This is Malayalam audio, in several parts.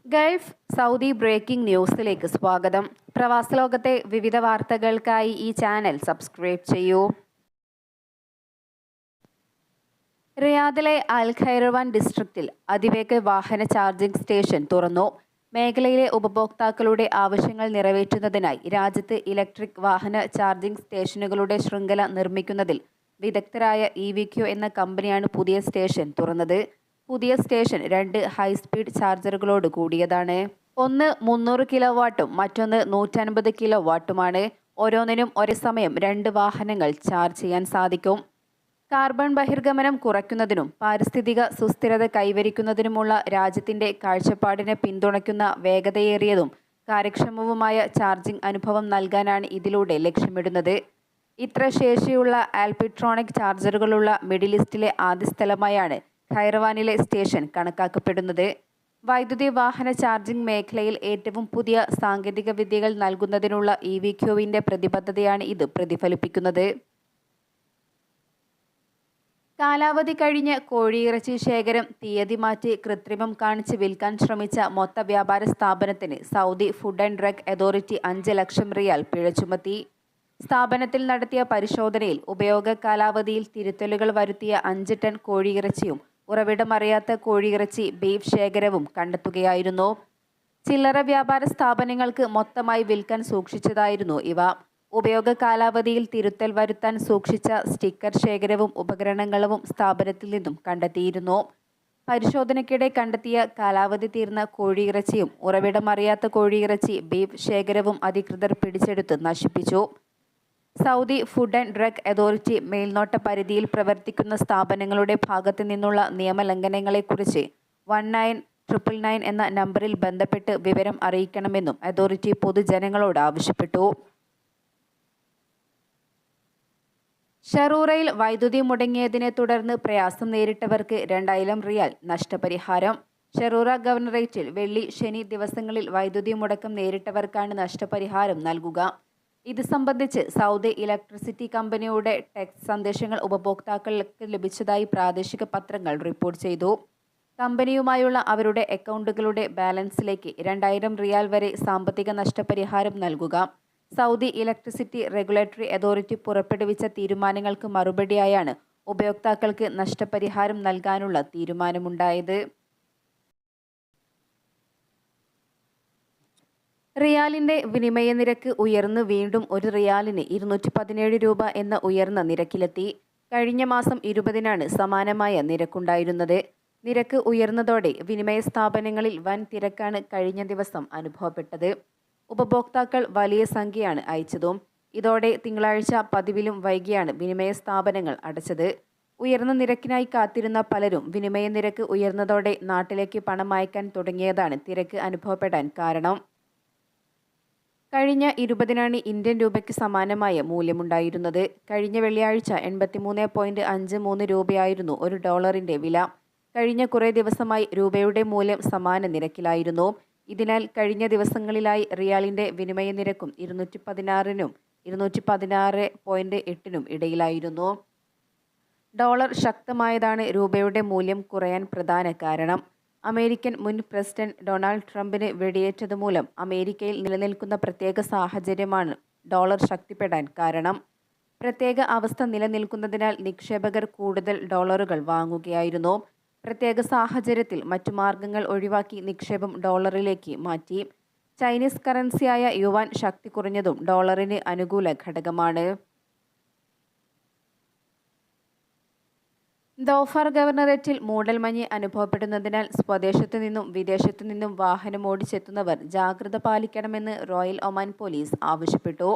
ഗൾഫ് സൗദി ബ്രേക്കിംഗ് ന്യൂസിലേക്ക് സ്വാഗതം. പ്രവാസലോകത്തെ വിവിധ വാർത്തകൾക്കായി ഈ ചാനൽ സബ്സ്ക്രൈബ് ചെയ്യൂ. റിയാദിലെ അൽ ഖൈറവാൻ ഡിസ്ട്രിക്റ്റിൽ അതിവേഗ വാഹന ചാർജിംഗ് സ്റ്റേഷൻ തുറന്നു. മേഖലയിലെ ഉപഭോക്താക്കളുടെ ആവശ്യങ്ങൾ നിറവേറ്റുന്നതിനായി രാജ്യത്ത് ഇലക്ട്രിക് വാഹന ചാർജിംഗ് സ്റ്റേഷനുകളുടെ ശൃംഖല നിർമ്മിക്കുന്നതിൽ വിദഗ്ധരായ ഇവിക്യു എന്ന കമ്പനിയാണ് പുതിയ സ്റ്റേഷൻ തുറന്നത്. പുതിയ സ്റ്റേഷൻ 2 ഹൈസ്പീഡ് ചാർജറുകളോട് കൂടിയതാണ്. ഒന്ന് 300 കിലോ വാട്ടും മറ്റൊന്ന് 150 കിലോ വാട്ടുമാണ്. ഓരോന്നിനും ഒരേ സമയം 2 വാഹനങ്ങൾ ചാർജ് ചെയ്യാൻ സാധിക്കും. കാർബൺ ബഹിർഗമനം കുറയ്ക്കുന്നതിനും പാരിസ്ഥിതിക സുസ്ഥിരത കൈവരിക്കുന്നതിനുമുള്ള രാജ്യത്തിന്റെ കാഴ്ചപ്പാടിനെ പിന്തുണയ്ക്കുന്ന വേഗതയേറിയതും കാര്യക്ഷമവുമായ ചാർജിംഗ് അനുഭവം നൽകാനാണ് ഇതിലൂടെ ലക്ഷ്യമിടുന്നത്. ഇത്ര ശേഷിയുള്ള ആൽപിട്രോണിക് ചാർജറുകളുള്ള മിഡിൽ ഈസ്റ്റിലെ ആദ്യ സ്ഥലമായാണ് ഖൈറവാനിലെ സ്റ്റേഷൻ കണക്കാക്കപ്പെടുന്നത്. വൈദ്യുതി വാഹന ചാർജിംഗ് മേഖലയിൽ ഏറ്റവും പുതിയ സാങ്കേതിക വിദ്യകൾ നൽകുന്നതിനുള്ള ഇവിക്യുവിന്റെ പ്രതിബദ്ധതയാണ് ഇത് പ്രതിഫലിപ്പിക്കുന്നത്. കാലാവധി കഴിഞ്ഞ് കോഴിയിറച്ചി ശേഖരം തീയതി മാറ്റി കൃത്രിമം കാണിച്ച് വിൽക്കാൻ ശ്രമിച്ച മൊത്ത വ്യാപാര സ്ഥാപനത്തിന് Saudi food and drug authority 5 ലക്ഷം റിയാൽ പിഴ ചുമത്തി. സ്ഥാപനത്തിൽ നടത്തിയ പരിശോധനയിൽ ഉപയോഗ കാലാവധിയിൽ തിരുത്തലുകൾ വരുത്തിയ 5 ടൺ കോഴിയിറച്ചിയും ഉറവിടമറിയാത്ത കോഴിയിറച്ചി ബീഫ് ശേഖരവും കണ്ടെത്തുകയായിരുന്നു. ചില്ലറ വ്യാപാര സ്ഥാപനങ്ങൾക്ക് മൊത്തമായി വിൽക്കാൻ സൂക്ഷിച്ചതായിരുന്നു ഇവ. ഉപയോഗ കാലാവധിയിൽ തിരുത്തൽ വരുത്താൻ സൂക്ഷിച്ച സ്റ്റിക്കർ ശേഖരവും ഉപകരണങ്ങളും സ്ഥാപനത്തിൽ നിന്നും കണ്ടെത്തിയിരുന്നു. പരിശോധനയ്ക്കിടെ കണ്ടെത്തിയ കാലാവധി തീർന്ന കോഴിയിറച്ചിയും ഉറവിടമറിയാത്ത കോഴിയിറച്ചി ബീഫ് ശേഖരവും അധികൃതർ പിടിച്ചെടുത്ത് നശിപ്പിച്ചു. Saudi food and drug authority മേൽനോട്ട പരിധിയിൽ പ്രവർത്തിക്കുന്ന സ്ഥാപനങ്ങളുടെ ഭാഗത്തു നിന്നുള്ള നിയമലംഘനങ്ങളെക്കുറിച്ച് 1999 എന്ന നമ്പറിൽ ബന്ധപ്പെട്ട് വിവരം അറിയിക്കണമെന്നും അതോറിറ്റി പൊതുജനങ്ങളോട് ആവശ്യപ്പെട്ടു. ഷറൂറയിൽ വൈദ്യുതി മുടങ്ങിയതിനെ തുടർന്ന് പ്രയാസം നേരിട്ടവർക്ക് 2000 റിയാൽ നഷ്ടപരിഹാരം. ഷറൂറ ഗവർണറേറ്റിൽ വെള്ളി, ശനി ദിവസങ്ങളിൽ വൈദ്യുതി മുടക്കം നേരിട്ടവർക്കാണ് നഷ്ടപരിഹാരം നൽകുക. ഇത് സംബന്ധിച്ച് സൗദി ഇലക്ട്രിസിറ്റി കമ്പനിയുടെ ടെക്സ്റ്റ് സന്ദേശങ്ങൾ ഉപഭോക്താക്കൾക്ക് ലഭിച്ചതായി പ്രാദേശിക പത്രങ്ങൾ റിപ്പോർട്ട് ചെയ്തു. കമ്പനിയുമായുള്ള അവരുടെ അക്കൗണ്ടുകളുടെ ബാലൻസിലേക്ക് 2000 റിയാൽ വരെ സാമ്പത്തിക നഷ്ടപരിഹാരം നൽകുക. സൗദി ഇലക്ട്രിസിറ്റി റെഗുലേറ്ററി അതോറിറ്റി പുറപ്പെടുവിച്ച തീരുമാനങ്ങൾക്ക് മറുപടിയായാണ് ഉപയോക്താക്കൾക്ക് നഷ്ടപരിഹാരം നൽകാനുള്ള തീരുമാനമുണ്ടായത്. റിയാലിന്റെ വിനിമയ നിരക്ക് ഉയർന്ന് വീണ്ടും ഒരു റിയാലിന് 217 രൂപ എന്ന ഉയർന്ന നിരക്കിലെത്തി. കഴിഞ്ഞ മാസം 20-നാണ് സമാനമായ നിരക്കുണ്ടായിരുന്നത്. നിരക്ക് ഉയർന്നതോടെ വിനിമയ സ്ഥാപനങ്ങളിൽ വൻ തിരക്കാണ് കഴിഞ്ഞ ദിവസം അനുഭവപ്പെട്ടത്. ഉപഭോക്താക്കൾ വലിയ സംഖ്യയാണ് അയച്ചതും. ഇതോടെ തിങ്കളാഴ്ച പതിവിലും വൈകിയാണ് വിനിമയ സ്ഥാപനങ്ങൾ അടച്ചത്. ഉയർന്ന നിരക്കിനായി കാത്തിരുന്ന പലരും വിനിമയ നിരക്ക് ഉയർന്നതോടെ നാട്ടിലേക്ക് പണം അയക്കാൻ തുടങ്ങിയതാണ് തിരക്ക് അനുഭവപ്പെടാൻ കാരണം. കഴിഞ്ഞ 20-നാണ് ഇന്ത്യൻ രൂപയ്ക്ക് സമാനമായ മൂല്യമുണ്ടായിരുന്നത്. കഴിഞ്ഞ വെള്ളിയാഴ്ച 83.53 രൂപയായിരുന്നു ഒരു ഡോളറിന്റെ വില. കഴിഞ്ഞ കുറേ ദിവസമായി രൂപയുടെ മൂല്യം സമാന നിരക്കിലായിരുന്നു. ഇതിനാൽ കഴിഞ്ഞ ദിവസങ്ങളിലായി റിയാലിന്റെ വിനിമയ നിരക്കും 216-നും 216.8-നും ഇടയിലായിരുന്നു. ഡോളർ ശക്തമായതാണ് രൂപയുടെ മൂല്യം കുറയാൻ പ്രധാന കാരണം. അമേരിക്കൻ മുൻ പ്രസിഡന്റ് ഡൊണാൾഡ് ട്രംപിന് വെടിയേറ്റതുമൂലം അമേരിക്കയിൽ നിലനിൽക്കുന്ന പ്രത്യേക സാഹചര്യമാണ് ഡോളർ ശക്തിപ്പെടാൻ കാരണം. പ്രത്യേക അവസ്ഥ നിലനിൽക്കുന്നതിനാൽ നിക്ഷേപകർ കൂടുതൽ ഡോളറുകൾ വാങ്ങുകയായിരുന്നു. പ്രത്യേക സാഹചര്യത്തിൽ മറ്റു മാർഗങ്ങൾ ഒഴിവാക്കി നിക്ഷേപം ഡോളറിലേക്ക് മാറ്റി. ചൈനീസ് കറൻസിയായ യുവാൻ ശക്തി കുറഞ്ഞതും ഡോളറിന് അനുകൂല ഘടകമാണ്. ദോഫർ ഗവർണറേറ്റിൽ മൂടൽമഞ്ഞ് അനുഭവപ്പെടുന്നതിനാൽ സ്വദേശത്തു നിന്നും വിദേശത്തു നിന്നും വാഹനമോടിച്ചെത്തുന്നവർ ജാഗ്രത പാലിക്കണമെന്ന് റോയൽ ഒമാൻ പോലീസ് ആവശ്യപ്പെട്ടു.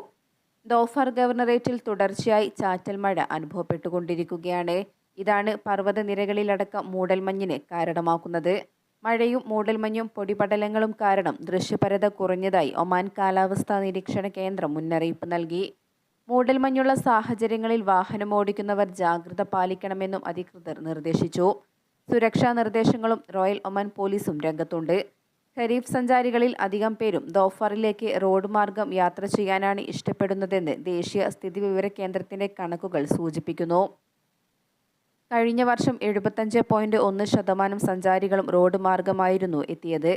ദോഫർ ഗവർണറേറ്റിൽ തുടർച്ചയായി ചാറ്റൽ മഴ അനുഭവപ്പെട്ടുകൊണ്ടിരിക്കുകയാണ്. ഇതാണ് പർവ്വതനിരകളിലടക്കം മൂടൽമഞ്ഞിന് കാരണമാക്കുന്നത്. മഴയും മൂടൽമഞ്ഞും പൊടിപടലങ്ങളും കാരണം ദൃശ്യപരത കുറഞ്ഞതായി ഒമാൻ കാലാവസ്ഥാ നിരീക്ഷണ കേന്ദ്രം മുന്നറിയിപ്പ് നൽകി. മൂടൽമഞ്ഞുള്ള സാഹചര്യങ്ങളിൽ വാഹനമോടിക്കുന്നവർ ജാഗ്രത പാലിക്കണമെന്നും അധികൃതർ നിർദ്ദേശിച്ചു. സുരക്ഷാ നിർദ്ദേശങ്ങളും റോയൽ ഒമാൻ പോലീസും രംഗത്തുണ്ട്. ഖരീഫ് സഞ്ചാരികളിൽ അധികം പേരും ദോഫറിലേക്ക് റോഡ് മാർഗം യാത്ര ചെയ്യാനാണ് ഇഷ്ടപ്പെടുന്നതെന്ന് ദേശീയ സ്ഥിതിവിവര കേന്ദ്രത്തിന്റെ കണക്കുകൾ സൂചിപ്പിക്കുന്നു. കഴിഞ്ഞ വർഷം 75.1% സഞ്ചാരികളും റോഡ് മാർഗമായിരുന്നു എത്തിയത്.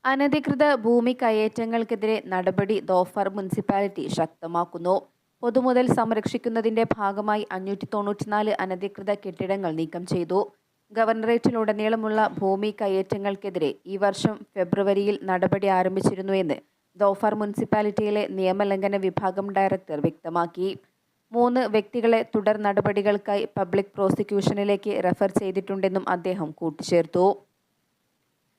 അനധികൃത ഭൂമി കയ്യേറ്റങ്ങൾക്കെതിരെ നടപടി ധോഫർ മുനിസിപ്പാലിറ്റി ശക്തമാക്കുന്നു. പൊതുമുതൽ സംരക്ഷിക്കുന്നതിന്റെ ഭാഗമായി 594 അനധികൃത കെട്ടിടങ്ങൾ നീക്കം ചെയ്തു. ഗവർണറേറ്റിലുടനീളമുള്ള ഭൂമി കയ്യേറ്റങ്ങൾക്കെതിരെ ഈ വർഷം ഫെബ്രുവരിയിൽ നടപടി ആരംഭിച്ചിരുന്നുവെന്ന് ധോഫർ മുനിസിപ്പാലിറ്റിയിലെ നിയമലംഘന വിഭാഗം ഡയറക്ടർ വ്യക്തമാക്കി. 3 വ്യക്തികളെ തുടർ നടപടികൾക്കായി പബ്ലിക് പ്രോസിക്യൂഷനിലേക്ക് റെഫർ ചെയ്തിട്ടുണ്ടെന്നും അദ്ദേഹം കൂട്ടിച്ചേർത്തു.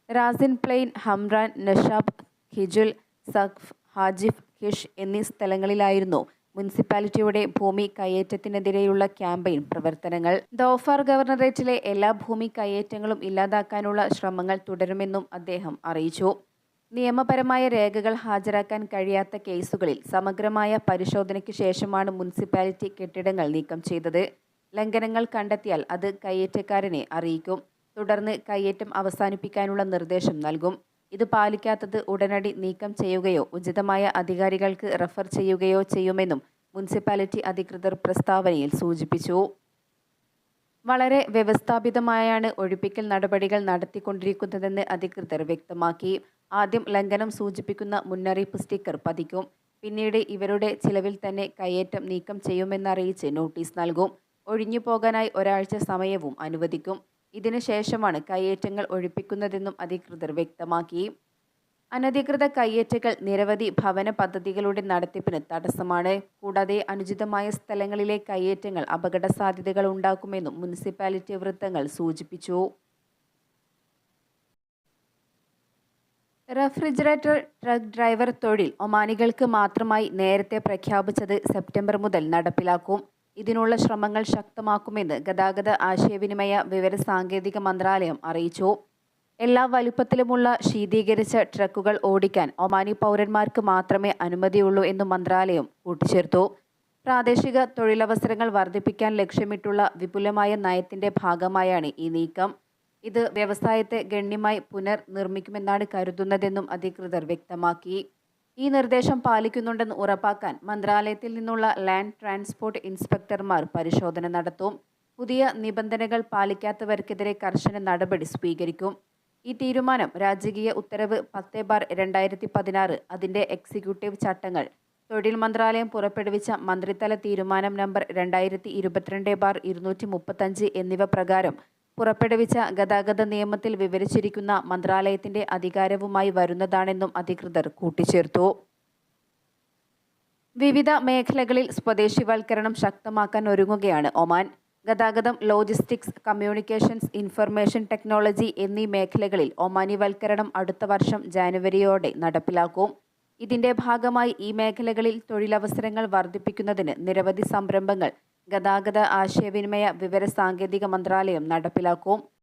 റാസിൻ പ്ലെയിൻ, ഹംറാൻ, നഷാബ്, ഹിജുൽ, സഖ്ഫ്, ഹാജിഫ്, ഹിഷ് എന്നീ സ്ഥലങ്ങളിലായിരുന്നു മുനിസിപ്പാലിറ്റിയുടെ ഭൂമി കയ്യേറ്റത്തിനെതിരെയുള്ള ക്യാമ്പയിൻ പ്രവർത്തനങ്ങൾ. ധോഫർ ഗവർണറേറ്റിലെ എല്ലാ ഭൂമി കയ്യേറ്റങ്ങളും ഇല്ലാതാക്കാനുള്ള ശ്രമങ്ങൾ തുടരുമെന്നും അദ്ദേഹം അറിയിച്ചു. നിയമപരമായ രേഖകൾ ഹാജരാക്കാൻ കഴിയാത്ത കേസുകളിൽ സമഗ്രമായ പരിശോധനയ്ക്ക് ശേഷമാണ് മുനിസിപ്പാലിറ്റി കെട്ടിടങ്ങൾ നീക്കം ചെയ്തത്. ലംഘനങ്ങൾ കണ്ടെത്തിയാൽ അത് കയ്യേറ്റക്കാരനെ അറിയിക്കും. തുടർന്ന് കയ്യേറ്റം അവസാനിപ്പിക്കാനുള്ള നിർദ്ദേശം നൽകും. ഇത് പാലിക്കാത്തത് ഉടനടി നീക്കം ചെയ്യുകയോ ഉചിതമായ അധികാരികൾക്ക് റെഫർ ചെയ്യുകയോ ചെയ്യുമെന്നും മുനിസിപ്പാലിറ്റി അധികൃതർ പ്രസ്താവനയിൽ സൂചിപ്പിച്ചു. വളരെ വ്യവസ്ഥാപിതമായാണ് ഒഴിപ്പിക്കൽ നടപടികൾ നടത്തിക്കൊണ്ടിരിക്കുന്നതെന്ന് അധികൃതർ വ്യക്തമാക്കി. ആദ്യം ലംഘനം സൂചിപ്പിക്കുന്ന മുന്നറിയിപ്പ് സ്റ്റിക്കർ പതിക്കും. പിന്നീട് ഇവരുടെ ചിലവിൽ തന്നെ കയ്യേറ്റം നീക്കം ചെയ്യുമെന്നറിയിച്ച് നോട്ടീസ് നൽകും. ഒഴിഞ്ഞു പോകാനായി ഒരാഴ്ച സമയവും അനുവദിക്കും. ഇതിനു ശേഷമാണ് കയ്യേറ്റങ്ങൾ ഒഴിപ്പിക്കുന്നതെന്നും അധികൃതർ വ്യക്തമാക്കി. അനധികൃത കയ്യേറ്റങ്ങൾ നിരവധി ഭവന പദ്ധതികളുടെ നടത്തിപ്പിന് തടസ്സമാണ്. കൂടാതെ അനുചിതമായ സ്ഥലങ്ങളിലെ കയ്യേറ്റങ്ങൾ അപകട സാധ്യതകൾ ഉണ്ടാക്കുമെന്നും മുനിസിപ്പാലിറ്റി വൃത്തങ്ങൾ സൂചിപ്പിച്ചു. റെഫ്രിജറേറ്റർ ട്രക്ക് ഡ്രൈവർ തൊഴിൽ ഒമാനികൾക്ക് മാത്രമായി നേരത്തെ പ്രഖ്യാപിച്ചത് സെപ്റ്റംബർ മുതൽ നടപ്പിലാക്കും. ഇതിനുള്ള ശ്രമങ്ങൾ ശക്തമാക്കുമെന്ന് ഗതാഗത ആശയവിനിമയ വിവരസാങ്കേതിക മന്ത്രാലയം അറിയിച്ചു. എല്ലാ വലുപ്പത്തിലുമുള്ള ശീതീകരിച്ച ട്രക്കുകൾ ഓടിക്കാൻ ഒമാനി പൗരന്മാർക്ക് മാത്രമേ അനുമതിയുള്ളൂ എന്നും മന്ത്രാലയം കൂട്ടിച്ചേർത്തു. പ്രാദേശിക തൊഴിലവസരങ്ങൾ വർദ്ധിപ്പിക്കാൻ ലക്ഷ്യമിട്ടുള്ള വിപുലമായ നയത്തിന്റെ ഭാഗമായാണ് ഈ നീക്കം. ഇത് വ്യവസായത്തെ ഗണ്യമായി പുനർനിർമ്മിക്കുമെന്നാണ് കരുതുന്നതെന്നും അധികൃതർ വ്യക്തമാക്കി. ഈ നിർദ്ദേശം പാലിക്കുന്നുണ്ടെന്ന് ഉറപ്പാക്കാൻ മന്ത്രാലയത്തിൽ നിന്നുള്ള ലാൻഡ് ട്രാൻസ്പോർട്ട് ഇൻസ്പെക്ടർമാർ പരിശോധന നടത്തും. പുതിയ നിബന്ധനകൾ പാലിക്കാത്തവർക്കെതിരെ കർശന നടപടി സ്വീകരിക്കും. ഈ തീരുമാനം രാജകീയ ഉത്തരവ് 10/2016, അതിന്റെ എക്സിക്യൂട്ടീവ് ചട്ടങ്ങൾ, തൊഴിൽ മന്ത്രാലയം പുറപ്പെടുവിച്ച മന്ത്രിതല തീരുമാനം നമ്പർ 2022/235 എന്നിവ പ്രകാരം പുറപ്പെടുവിച്ച ഗതാഗത നിയമത്തിൽ വിവരിച്ചിരിക്കുന്ന മന്ത്രാലയത്തിന്റെ അധികാരവുമായി വരുന്നതാണെന്നും അധികൃതർ കൂട്ടിച്ചേർത്തു. വിവിധ മേഖലകളിൽ സ്വദേശിവൽക്കരണം ശക്തമാക്കാൻ ഒരുങ്ങുകയാണ് ഒമാൻ. ഗതാഗതം, ലോജിസ്റ്റിക്സ്, കമ്മ്യൂണിക്കേഷൻസ്, ഇൻഫർമേഷൻ ടെക്നോളജി എന്നീ മേഖലകളിൽ ഒമാനിവൽക്കരണം അടുത്ത വർഷം ജാനുവരിയോടെ നടപ്പിലാക്കും. ഇതിന്റെ ഭാഗമായി ഈ മേഖലകളിൽ തൊഴിലവസരങ്ങൾ വർദ്ധിപ്പിക്കുന്നതിന് നിരവധി സംരംഭങ്ങൾ ഗതാഗത ആശയവിനിമയ വിവരസാങ്കേതിക മന്ത്രാലയം നടപ്പിലാക്കും.